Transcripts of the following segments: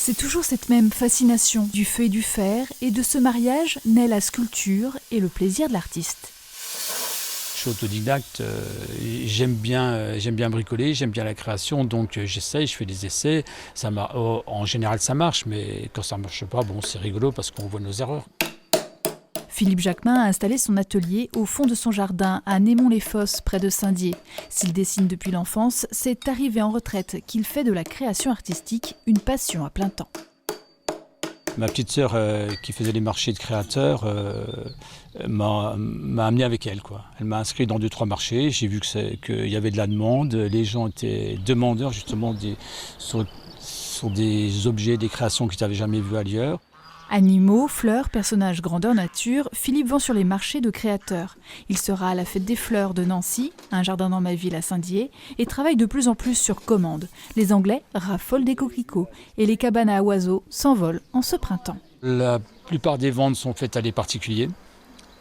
C'est toujours cette même fascination du feu et du fer, et de ce mariage naît la sculpture et le plaisir de l'artiste. Je suis autodidacte, j'aime bien bricoler, j'aime bien la création, donc j'essaye, je fais des essais. En général ça marche, mais quand ça ne marche pas, bon, c'est rigolo parce qu'on voit nos erreurs. Philippe Jacquemin a installé son atelier au fond de son jardin à Némont-les-Fosses, près de Saint-Dié. S'il dessine depuis l'enfance, c'est arrivé en retraite qu'il fait de la création artistique une passion à plein temps. Ma petite sœur qui faisait les marchés de créateurs m'a amené avec elle, quoi. Elle m'a inscrit dans 2-3 marchés, j'ai vu qu'il y avait de la demande, les gens étaient demandeurs justement sur des objets, des créations qu'ils n'avaient jamais vues ailleurs. Animaux, fleurs, personnages grandeur nature, Philippe vend sur les marchés de créateurs. Il sera à la fête des fleurs de Nancy, un jardin dans ma ville à Saint-Dié, et travaille de plus en plus sur commande. Les Anglais raffolent des coquelicots et les cabanes à oiseaux s'envolent en ce printemps. La plupart des ventes sont faites à des particuliers.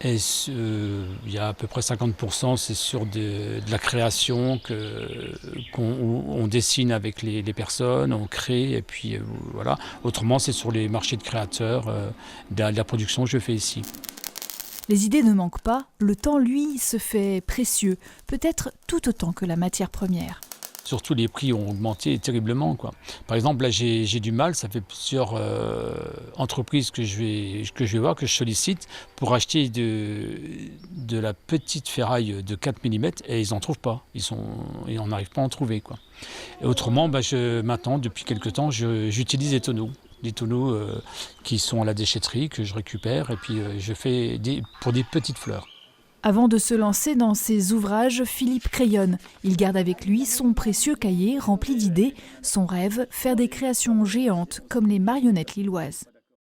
Et il y a à peu près 50%, c'est sur de la création qu'on dessine avec les personnes, on crée, et puis voilà. Autrement, c'est sur les marchés de créateurs, de la production que je fais ici. Les idées ne manquent pas, le temps, lui, se fait précieux, peut-être tout autant que la matière première. Surtout, les prix ont augmenté terriblement, quoi. Par exemple, là, j'ai du mal, ça fait plusieurs entreprises que je vais voir, que je sollicite pour acheter de la petite ferraille de 4 mm et ils n'en trouvent pas. On n'arrive pas à en trouver, quoi. Et autrement, maintenant, depuis quelques temps, j'utilise des tonneaux. Des tonneaux qui sont à la déchetterie, que je récupère, et puis je fais pour des petites fleurs. Avant de se lancer dans ses ouvrages, Philippe crayonne. Il garde avec lui son précieux cahier rempli d'idées. Son rêve, faire des créations géantes comme les marionnettes lilloises.